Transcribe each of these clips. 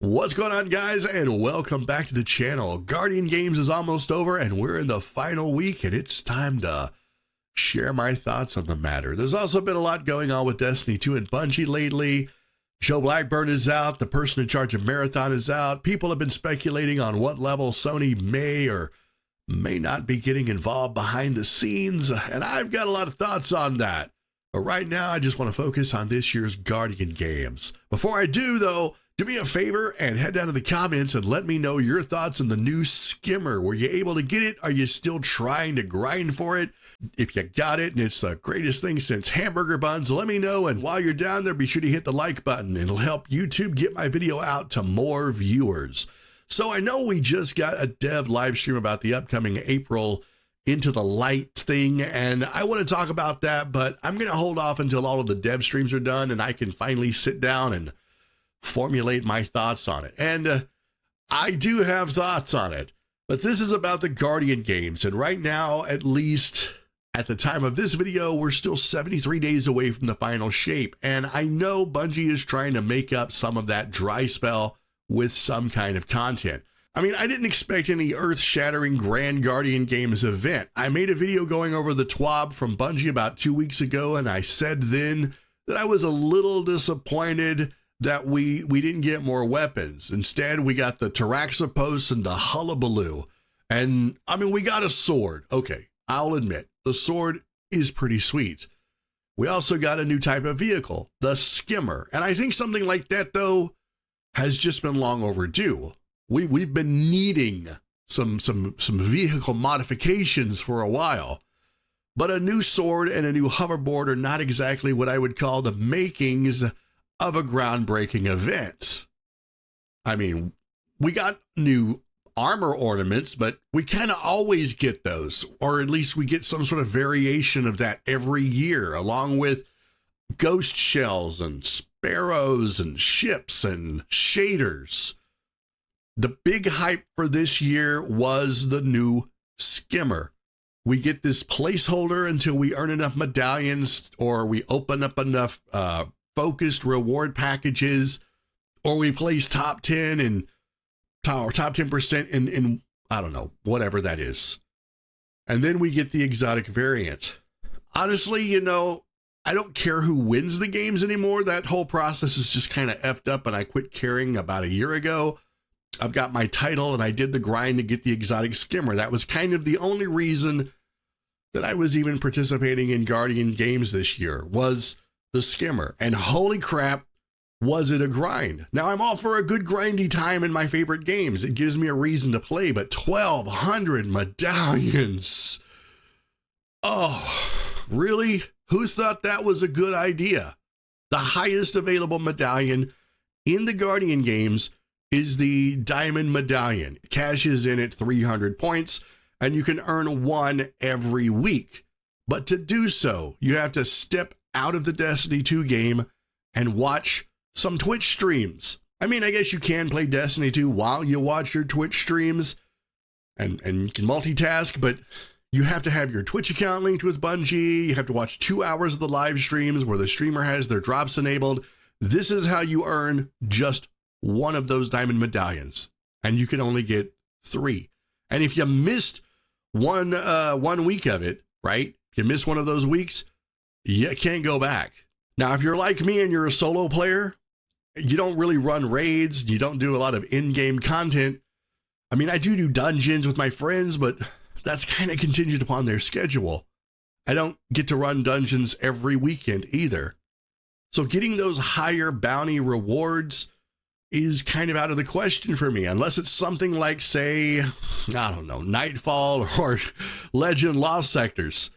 What's going on, guys, and welcome back to the channel. Guardian Games is almost over and we're in the final week, and it's time to share my thoughts on the matter. There's also been a lot going on with Destiny 2 and Bungie lately. Joe Blackburn is out, the person in charge of Marathon is out. People have been speculating on what level Sony may or may not be getting involved behind the scenes, and I've got a lot of thoughts on that. But right now, I just want to focus on this year's Guardian Games. Before I do, though, do me a favor and head down to the comments and let me know your thoughts on the new skimmer. Were you able to get it? Are you still trying to grind for it? If you got it and it's the greatest thing since hamburger buns, let me know. And while you're down there, be sure to hit the like button. It'll help YouTube get my video out to more viewers. So I know we just got a dev live stream about the upcoming April Into the Light thing, and I want to talk about that, but I'm going to hold off until all of the dev streams are done and I can finally sit down and formulate my thoughts on it. And I do have thoughts on it, but this is about the Guardian Games. And right now, at least at the time of this video, we're still 73 days away from the final shape. And I know Bungie is trying to make up some of that dry spell with some kind of content. I mean, I didn't expect any earth-shattering Grand Guardian Games event. I made a video going over the TWAB from Bungie about 2 weeks ago, and I said then that I was a little disappointed that we didn't get more weapons. Instead, we got the Taraxa posts and the Hullabaloo. And I mean, we got a sword. Okay, I'll admit, the sword is pretty sweet. We also got a new type of vehicle, the skimmer. And I think something like that, though, has just been long overdue. We've been needing some vehicle modifications for a while. But a new sword and a new hoverboard are not exactly what I would call the makings of a groundbreaking event. I mean, we got new armor ornaments, but we kind of always get those, or at least we get some sort of variation of that every year, along with ghost shells and sparrows and ships and shaders. The big hype for this year was the new skimmer. We get this placeholder until we earn enough medallions, or we open up enough focused reward packages, or we place top 10 and top 10% in I don't know, whatever that is. And then we get the exotic variant. Honestly, you know, I don't care who wins the games anymore. That whole process is just kind of effed up, and I quit caring about a year ago. I've got my title and I did the grind to get the exotic skimmer. That was kind of the only reason that I was even participating in Guardian Games this year, was the skimmer. And holy crap, was it a grind. Now, I'm all for a good grindy time in my favorite games. It gives me a reason to play, but 1,200 medallions. Oh, really? Who thought that was a good idea? The highest available medallion in the Guardian Games is the Diamond Medallion. It cashes in at 300 points, and you can earn one every week. But to do so, you have to step out of the Destiny 2 game and watch some Twitch streams. I mean, I guess you can play Destiny 2 while you watch your Twitch streams, and you can multitask, but you have to have your Twitch account linked with Bungie. You have to watch 2 hours of the live streams where the streamer has their drops enabled. This is how you earn just one of those diamond medallions, and you can only get 3. And if you missed one week of it, right? If you miss one of those weeks, you can't go back. Now, if you're like me and you're a solo player, you don't really run raids, you don't do a lot of in-game content. I mean, I do dungeons with my friends, but that's kind of contingent upon their schedule. I don't get to run dungeons every weekend either. So getting those higher bounty rewards is kind of out of the question for me, unless it's something like, say, I don't know, Nightfall or Legend Lost Sectors,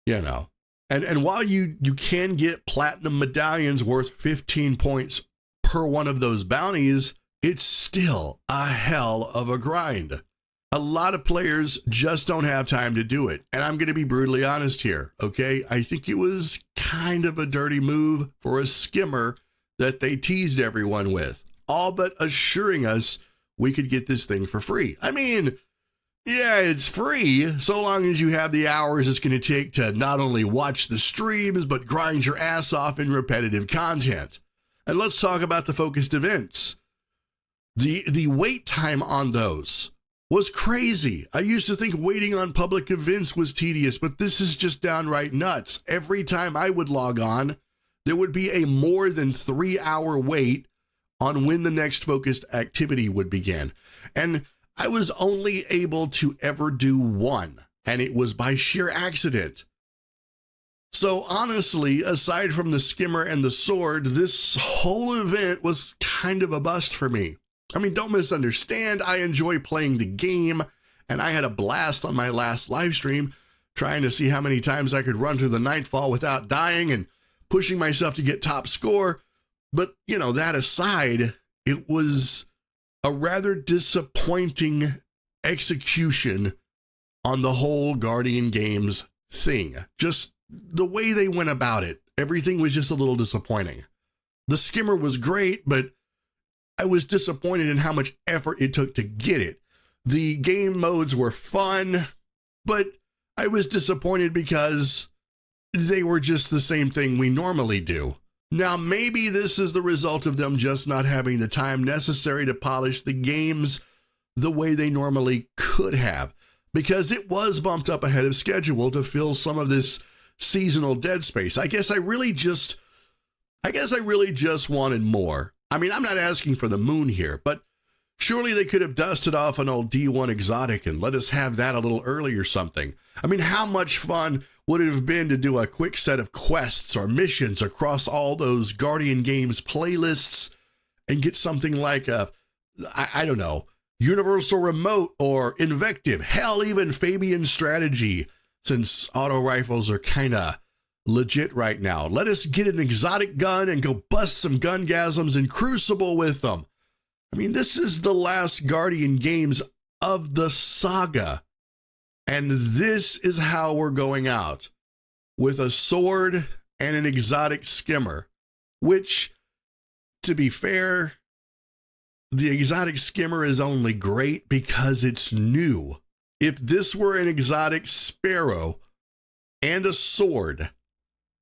you know. And while you can get platinum medallions worth 15 points per one of those bounties, it's still a hell of a grind. A lot of players just don't have time to do it. And I'm going to be brutally honest here, okay? I think it was kind of a dirty move for a skimmer that they teased everyone with, all but assuring us we could get this thing for free. I mean, yeah, it's free so long as you have the hours it's going to take to not only watch the streams, but grind your ass off in repetitive content. And let's talk about the focused events. The wait time on those was crazy. I used to think waiting on public events was tedious, but this is just downright nuts. Every time I would log on, there would be a more than 3-hour wait on when the next focused activity would begin. And I was only able to ever do one, and it was by sheer accident. So honestly, aside from the skimmer and the sword, this whole event was kind of a bust for me. I mean, don't misunderstand, I enjoy playing the game, and I had a blast on my last live stream, trying to see how many times I could run through the Nightfall without dying and pushing myself to get top score. But, you know, that aside, it was a rather disappointing execution on the whole Guardian Games thing. Just the way they went about it, everything was just a little disappointing. The skimmer was great, but I was disappointed in how much effort it took to get it. The game modes were fun, but I was disappointed because they were just the same thing we normally do. Now, maybe this is the result of them just not having the time necessary to polish the games the way they normally could have, because it was bumped up ahead of schedule to fill some of this seasonal dead space. I guess I really just wanted more. I mean, I'm not asking for the moon here, but surely they could have dusted off an old D1 exotic and let us have that a little early or something. I mean, how much fun would it have been to do a quick set of quests or missions across all those Guardian Games playlists and get something like I don't know, Universal Remote or Invective, hell, even Fabian Strategy, since auto rifles are kind of legit right now. Let us get an exotic gun and go bust some gungasms in Crucible with them. I mean, this is the last Guardian Games of the saga. And this is how we're going out, with a sword and an exotic skimmer, which, to be fair, the exotic skimmer is only great because it's new. If this were an exotic sparrow and a sword,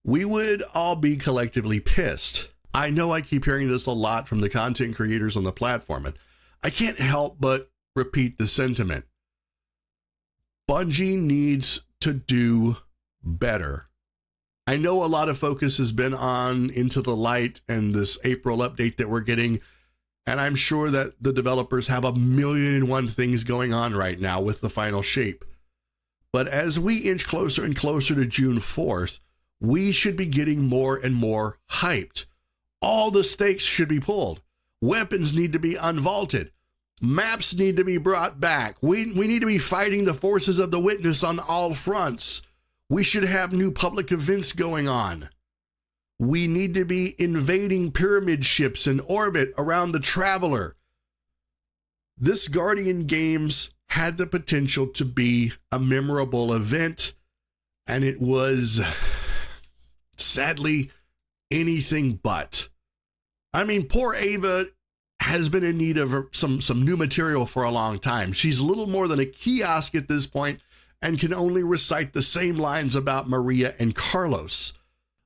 we would all be collectively pissed. I know I keep hearing this a lot from the content creators on the platform, and I can't help but repeat the sentiment. Bungie needs to do better. I know a lot of focus has been on Into the Light and this April update that we're getting, and I'm sure that the developers have 1,000,001 things going on right now with the final shape. But as we inch closer and closer to June 4th, we should be getting more and more hyped. All the stakes should be pulled. Weapons need to be unvaulted. Maps need to be brought back. We need to be fighting the forces of the Witness on all fronts. We should have new public events going on. We need to be invading pyramid ships in orbit around the Traveler. This Guardian Games had the potential to be a memorable event, and it was, sadly, anything but. I mean, poor Ava has been in need of some new material for a long time. She's little more than a kiosk at this point and can only recite the same lines about Maria and Carlos.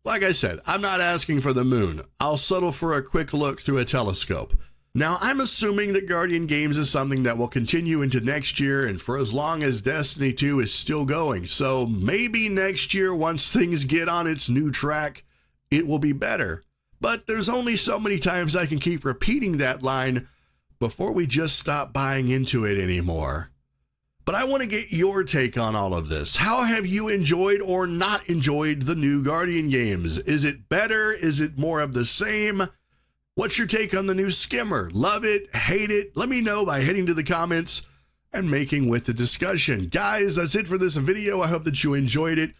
Like I said, I'm not asking for the moon. I'll settle for a quick look through a telescope. Now, I'm assuming that Guardian Games is something that will continue into next year and for as long as Destiny 2 is still going. So maybe next year, once things get on its new track, it will be better. But there's only so many times I can keep repeating that line before we just stop buying into it anymore. But I want to get your take on all of this. How have you enjoyed or not enjoyed the new Guardian Games? Is it better? Is it more of the same? What's your take on the new skimmer? Love it? Hate it? Let me know by heading to the comments and making with the discussion. Guys, that's it for this video. I hope that you enjoyed it.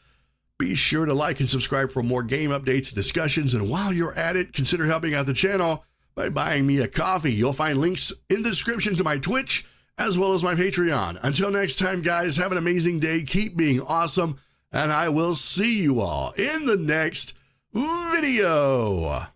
Be sure to like and subscribe for more game updates and discussions. And while you're at it, consider helping out the channel by buying me a coffee. You'll find links in the description to my Twitch as well as my Patreon. Until next time, guys, have an amazing day. Keep being awesome. And I will see you all in the next video.